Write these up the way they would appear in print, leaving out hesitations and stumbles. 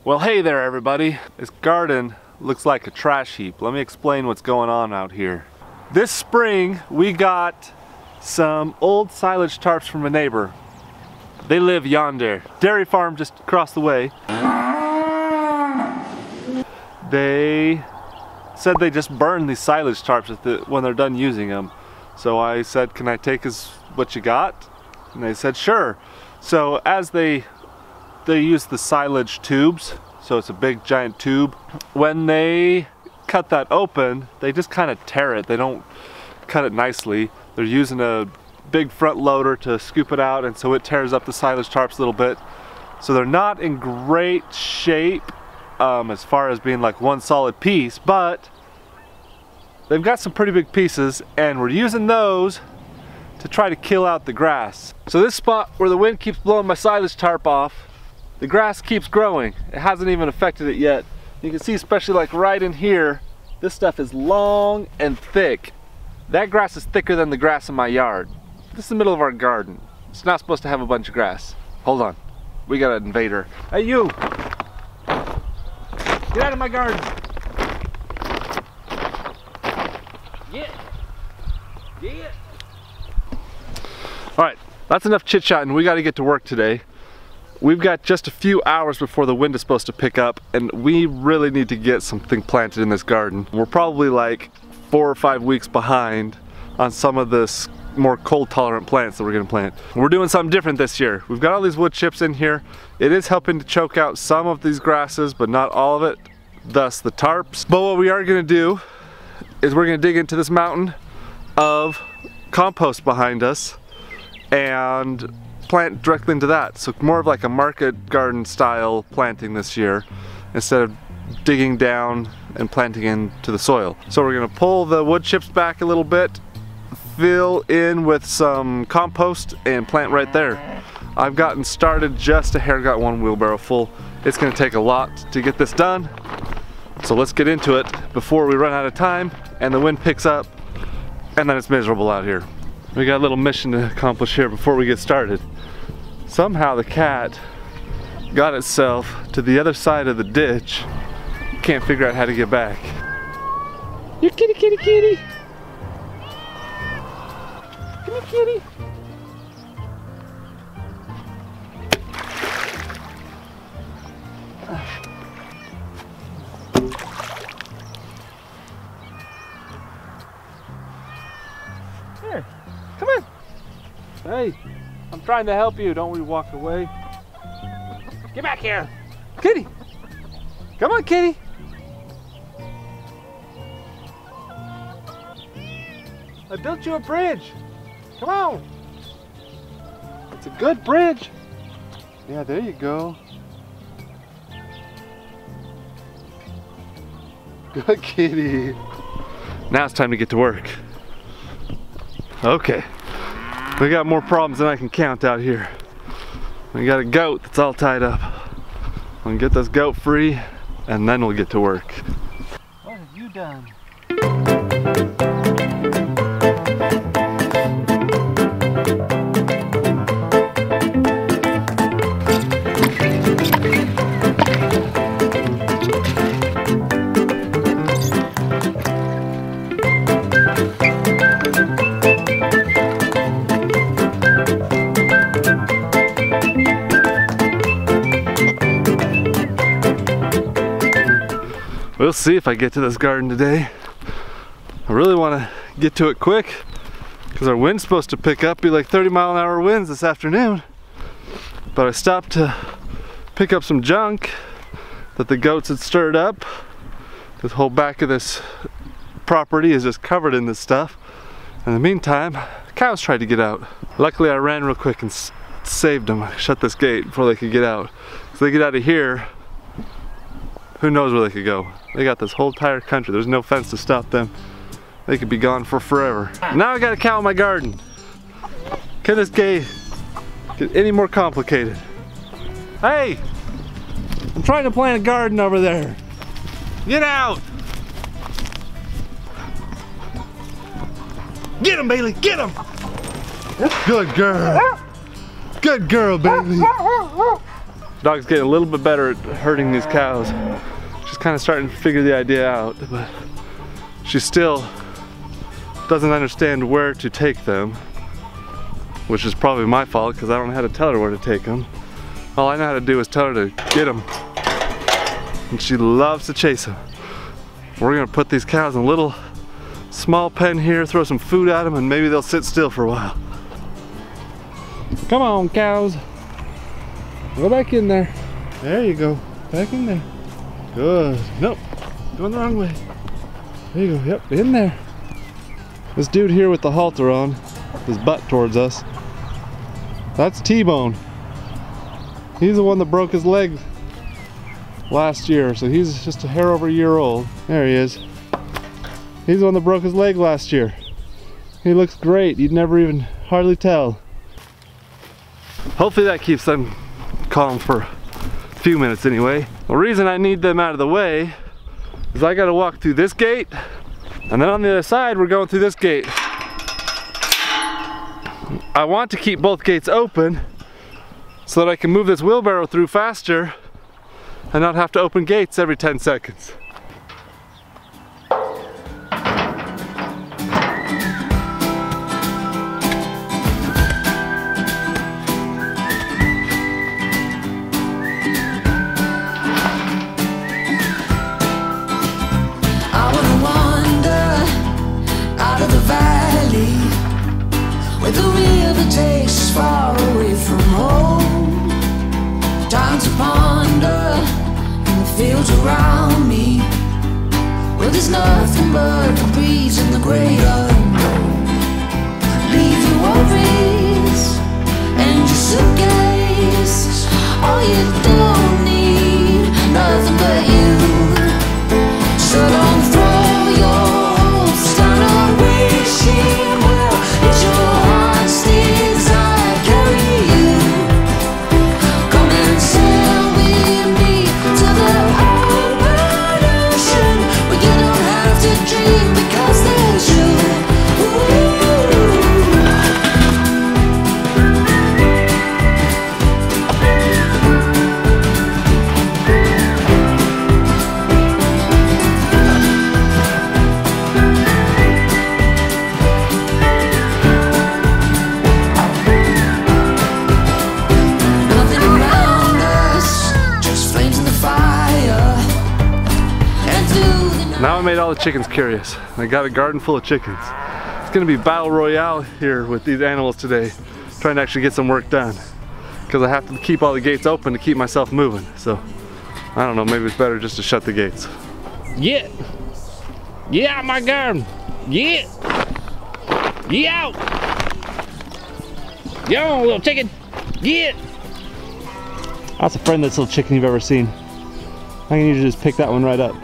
Well, hey there everybody. This garden looks like a trash heap. Let me explain what's going on out here. This spring we got some old silage tarps from a neighbor. They live yonder. Dairy farm just across the way. They said they just burn these silage tarps when they're done using them. So I said, can I take what you got? And they said, sure. So as they use the silage tubes, so it's a big giant tube. When they cut that open, they just kind of tear it. They don't cut it nicely. They're using a big front loader to scoop it out, and so it tears up the silage tarps a little bit. So they're not in great shape as far as being like one solid piece, but they've got some pretty big pieces, and we're using those to try to kill out the grass. So this spot where the wind keeps blowing my silage tarp off, the grass keeps growing. It hasn't even affected it yet. You can see, especially like right in here, this stuff is long and thick. That grass is thicker than the grass in my yard. This is the middle of our garden. It's not supposed to have a bunch of grass. Hold on, we got an invader. Hey you! Get out of my garden! Get! Get! Alright, that's enough chit-chatting. We got to get to work today. We've got just a few hours before the wind is supposed to pick up, and we really need to get something planted in this garden. We're probably like 4 or 5 weeks behind on some of this more cold tolerant plants that we're gonna plant. We're doing something different this year. We've got all these wood chips in here. It is helping to choke out some of these grasses, but not all of it, thus the tarps. But what we are gonna do is we're gonna dig into this mountain of compost behind us and plant directly into that. So more of like a market garden style planting this year instead of digging down and planting into the soil. So we're gonna pull the wood chips back a little bit, fill in with some compost, and plant right there. I've gotten started just a hair, got one wheelbarrow full. It's gonna take a lot to get this done. So let's get into it before we run out of time and the wind picks up and then it's miserable out here. We got a little mission to accomplish here before we get started. Somehow the cat got itself to the other side of the ditch. Can't figure out how to get back. You kitty, kitty, kitty. Come here, kitty. Here, come in. Hey. I'm trying to help you, don't we walk away? Get back here! Kitty! Come on, kitty! I built you a bridge! Come on! It's a good bridge! Yeah, there you go. Good kitty! Now it's time to get to work. Okay. We got more problems than I can count out here. We got a goat that's all tied up. We can get this goat free and then we'll get to work. What have you done? We'll see if I get to this garden today. I really want to get to it quick because our wind's supposed to pick up, be like 30-mile-an-hour winds this afternoon. But I stopped to pick up some junk that the goats had stirred up. This whole back of this property is just covered in this stuff. In the meantime, cows tried to get out. Luckily I ran real quick and saved them. I shut this gate before they could get out. If they get out of here, who knows where they could go. They got this whole entire country. There's no fence to stop them. They could be gone for forever. Now I got a cow in my garden. Can this gate get any more complicated? Hey! I'm trying to plant a garden over there. Get out! Get him, Bailey, get him! Good girl. Good girl, Bailey. Dog's getting a little bit better at herding these cows. She's kind of starting to figure the idea out, but she still doesn't understand where to take them, which is probably my fault because I don't know how to tell her where to take them. All I know how to do is tell her to get them, and she loves to chase them. We're gonna put these cows in a little small pen here, throw some food at them, and maybe they'll sit still for a while. Come on, cows. Go back in there. There you go. Back in there. Good. Nope. Going the wrong way. There you go. Yep, in there. This dude here with the halter on, his butt towards us, that's T-Bone. He's the one that broke his leg last year, so he's just a hair over a year old. There he is. He's the one that broke his leg last year. He looks great. You'd never even hardly tell. Hopefully that keeps them calm for a few minutes anyway. The reason I need them out of the way is I gotta walk through this gate, and then on the other side we're going through this gate. I want to keep both gates open so that I can move this wheelbarrow through faster and not have to open gates every 10 seconds. Around me, well, there's nothing but the breeze in the great unknown. Leave your worries and your suitcase. All you don't need, nothing but you. So don't throw your hopes down a wishing well. It's your heart's desire carry you. Come and sail with me to the dream, because there's you. Nothing around us, just flames in the fire. And through the night. Now I made all the chickens curious. I got a garden full of chickens. It's gonna be battle royale here with these animals today, trying to actually get some work done. Because I have to keep all the gates open to keep myself moving. So, I don't know, maybe it's better just to shut the gates. Get! Get out my garden! Get! Get out! Get on, little chicken! Get! That's the friendliest little chicken you've ever seen. I can usually just pick that one right up.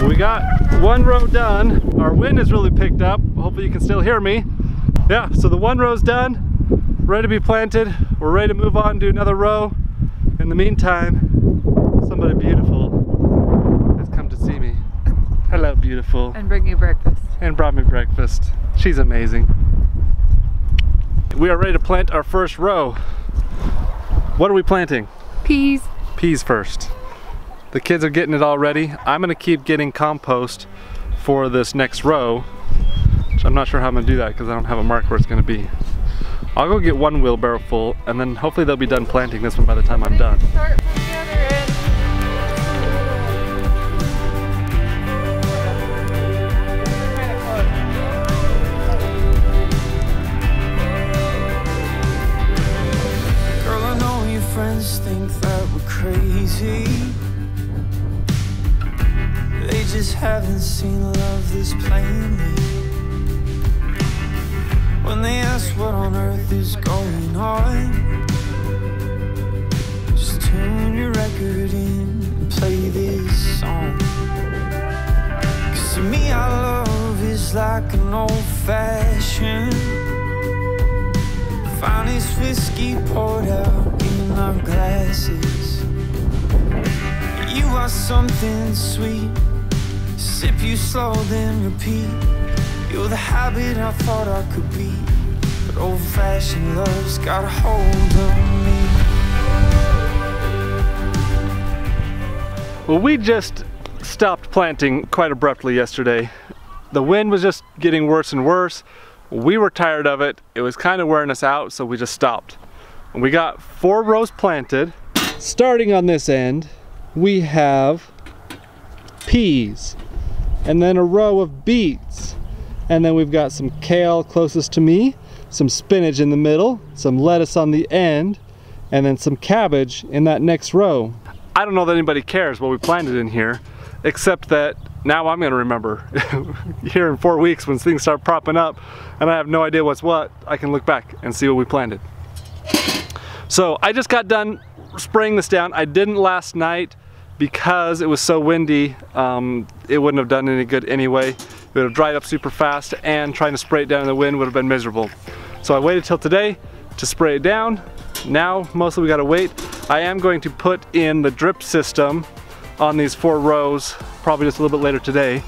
We got one row done. Our wind has really picked up. Hopefully you can still hear me. Yeah, so the one row's done, ready to be planted. We're ready to move on to another row. In the meantime, somebody beautiful has come to see me. Hello, beautiful. And bring you breakfast. And brought me breakfast. She's amazing. We are ready to plant our first row. What are we planting? Peas. Peas first. The kids are getting it all ready. I'm gonna keep getting compost for this next row, which I'm not sure how I'm gonna do that because I don't have a mark where it's gonna be. I'll go get one wheelbarrow full and then hopefully they'll be done planting this one by the time I'm done. Start from the other end. Girl, I know your friends think that we're crazy. They just haven't seen love this plainly. When they ask what on earth is going on, just tune your record in and play this song. 'Cause to me our love is like an old-fashioned finest whiskey poured out in our glasses. You are something sweet, sip you slow then repeat. You're the habit I thought I could be, but old-fashioned love's got a hold on me. Well, we just stopped planting quite abruptly yesterday. The wind was just getting worse and worse. We were tired of it. It was kind of wearing us out, so we just stopped. And we got 4 rows planted. Starting on this end, we have peas, and then a row of beets. And then we've got some kale closest to me, some spinach in the middle, some lettuce on the end, and then some cabbage in that next row. I don't know that anybody cares what we planted in here, except that now I'm gonna remember. Here in 4 weeks when things start propping up and I have no idea what's what, I can look back and see what we planted. So I just got done spraying this down. I didn't last night because it was so windy. It wouldn't have done any good anyway. It would have dried up super fast, and trying to spray it down in the wind would have been miserable. So I waited till today to spray it down. Now mostly we gotta wait. I am going to put in the drip system on these 4 rows, probably just a little bit later today.